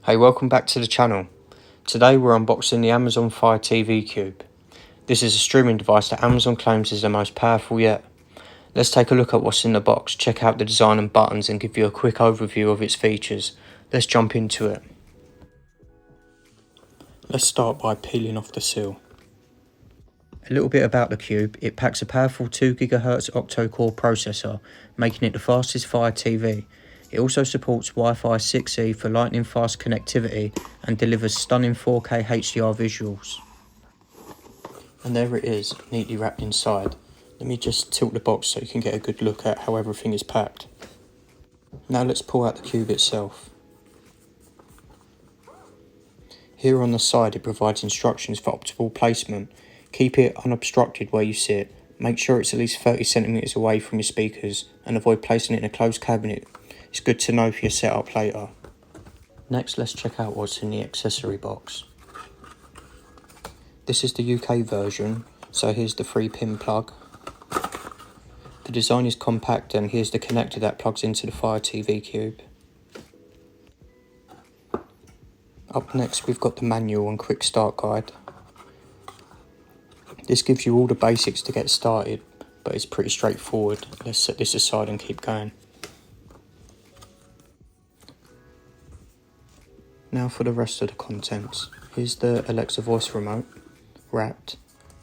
Hey, welcome back to the channel. Today we're unboxing the Amazon Fire TV Cube. This is a streaming device that Amazon claims is the most powerful yet. Let's take a look at what's in the box, check out the design and buttons and give you a quick overview of its features. Let's jump into it. Let's start by peeling off the seal. A little bit about the Cube. It packs a powerful 2GHz octo-core processor, making it the fastest Fire TV. It also supports Wi-Fi 6E for lightning fast connectivity and delivers stunning 4K HDR visuals. And there it is, neatly wrapped inside. Let me just tilt the box so you can get a good look at how everything is packed. Now let's pull out the Cube itself. Here on the side it provides instructions for optimal placement. Keep it unobstructed where you sit. Make sure it's at least 30cm away from your speakers and avoid placing it in a closed cabinet. It's good to know for your setup later. Next, let's check out what's in the accessory box. This is the UK version, so here's the 3-pin plug. The design is compact and here's the connector that plugs into the Fire TV Cube. Up next we've got the manual and quick start guide. This gives you all the basics to get started, but it's pretty straightforward. Let's set this aside and keep going. Now for the rest of the contents. Here's the Alexa voice remote, wrapped,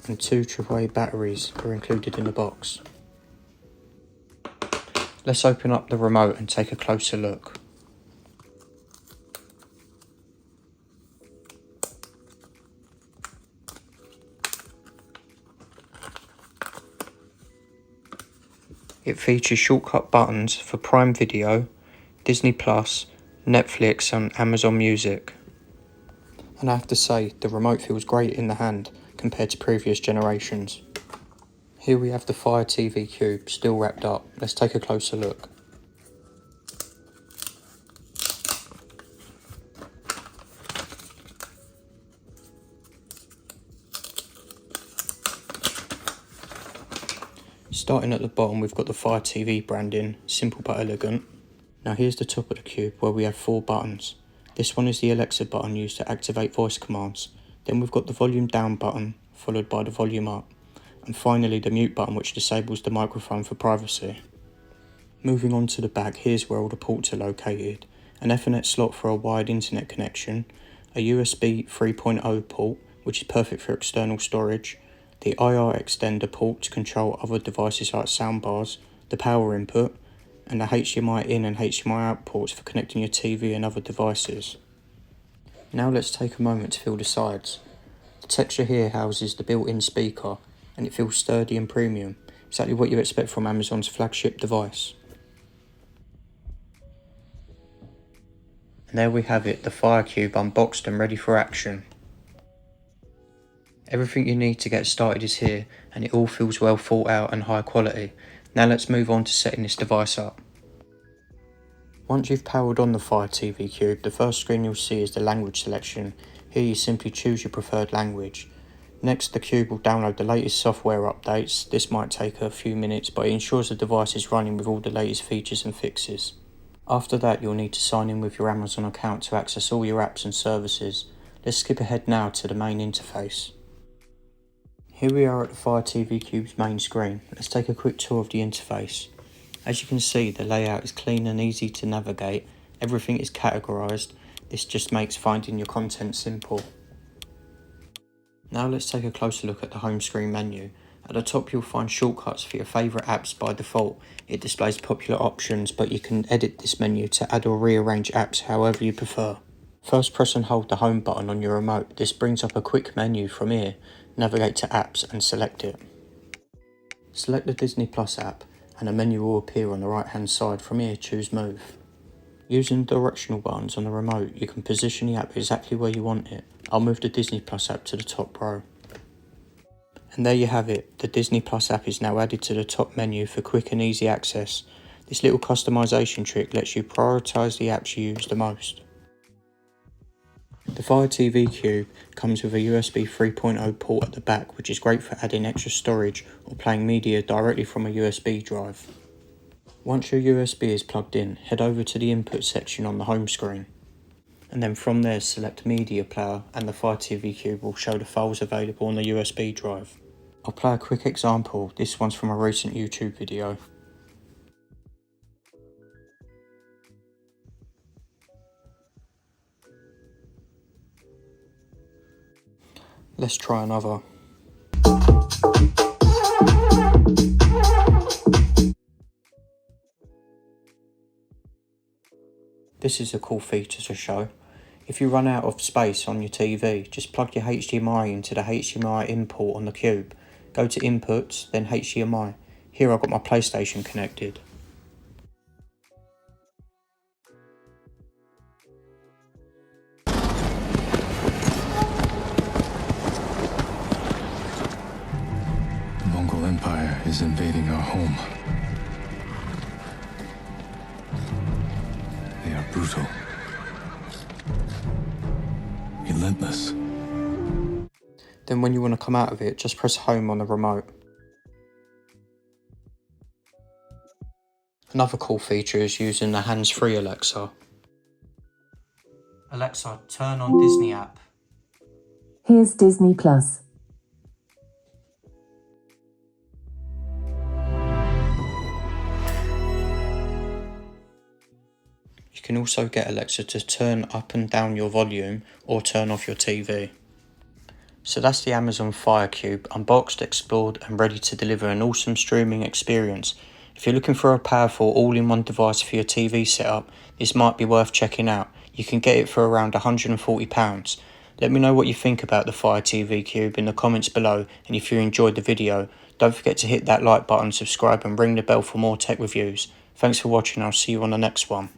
and 2 AAA batteries are included in the box. Let's open up the remote and take a closer look. It features shortcut buttons for Prime Video, Disney Plus, Netflix and Amazon Music. And I have to say, the remote feels great in the hand compared to previous generations. Here we have the Fire TV Cube, still wrapped up. Let's take a closer look. Starting at the bottom, we've got the Fire TV branding, simple but elegant. Now here's the top of the Cube where we have 4 buttons. This one is the Alexa button used to activate voice commands. Then we've got the volume down button, followed by the volume up. And finally the mute button, which disables the microphone for privacy. Moving on to the back, here's where all the ports are located. An Ethernet slot for a wired internet connection, a USB 3.0 port, which is perfect for external storage, the IR extender port to control other devices like soundbars, the power input, and the HDMI-in and HDMI out ports for connecting your TV and other devices. Now let's take a moment to feel the sides. The texture here houses the built-in speaker and it feels sturdy and premium, exactly what you expect from Amazon's flagship device. And there we have it, the Fire Cube unboxed and ready for action. Everything you need to get started is here and it all feels well thought out and high quality. Now let's move on to setting this device up. Once you've powered on the Fire TV Cube, the first screen you'll see is the language selection. Here you simply choose your preferred language. Next, the Cube will download the latest software updates. This might take a few minutes, but it ensures the device is running with all the latest features and fixes. After that, you'll need to sign in with your Amazon account to access all your apps and services. Let's skip ahead now to the main interface. Here we are at the Fire TV Cube's main screen. Let's take a quick tour of the interface. As you can see, the layout is clean and easy to navigate. Everything is categorized. This just makes finding your content simple. Now let's take a closer look at the home screen menu. At the top you'll find shortcuts for your favourite apps by default. It displays popular options, but you can edit this menu to add or rearrange apps however you prefer. First press and hold the home button on your remote. This brings up a quick menu. From here, navigate to apps and select it. Select the Disney Plus app and a menu will appear on the right hand side. From here, choose Move. Using the directional buttons on the remote, you can position the app exactly where you want it. I'll move the Disney Plus app to the top row. And there you have it, the Disney Plus app is now added to the top menu for quick and easy access. This little customization trick lets you prioritise the apps you use the most. The Fire TV Cube comes with a USB 3.0 port at the back, which is great for adding extra storage or playing media directly from a USB drive. Once your USB is plugged in, head over to the input section on the home screen. And then from there select Media Player and the Fire TV Cube will show the files available on the USB drive. I'll play a quick example, this one's from a recent YouTube video. Let's try another. This is a cool feature to show. If you run out of space on your TV, just plug your HDMI into the HDMI-in port on the cube. Go to Inputs, then HDMI. Here I've got my PlayStation connected. The Mongol Empire is invading our home. They are brutal. Relentless. Then when you want to come out of it, just press home on the remote. Another cool feature is using the hands-free Alexa. Alexa, turn on Disney app. Here's Disney Plus. You can also get Alexa to turn up and down your volume or turn off your TV. So that's the Amazon Fire Cube, unboxed, explored and ready to deliver an awesome streaming experience. If you're looking for a powerful all-in-one device for your TV setup, this might be worth checking out. You can get it for around £140. Let me know what you think about the Fire TV Cube in the comments below, and if you enjoyed the video, don't forget to hit that like button, subscribe and ring the bell for more tech reviews. Thanks for watching, I'll see you on the next one.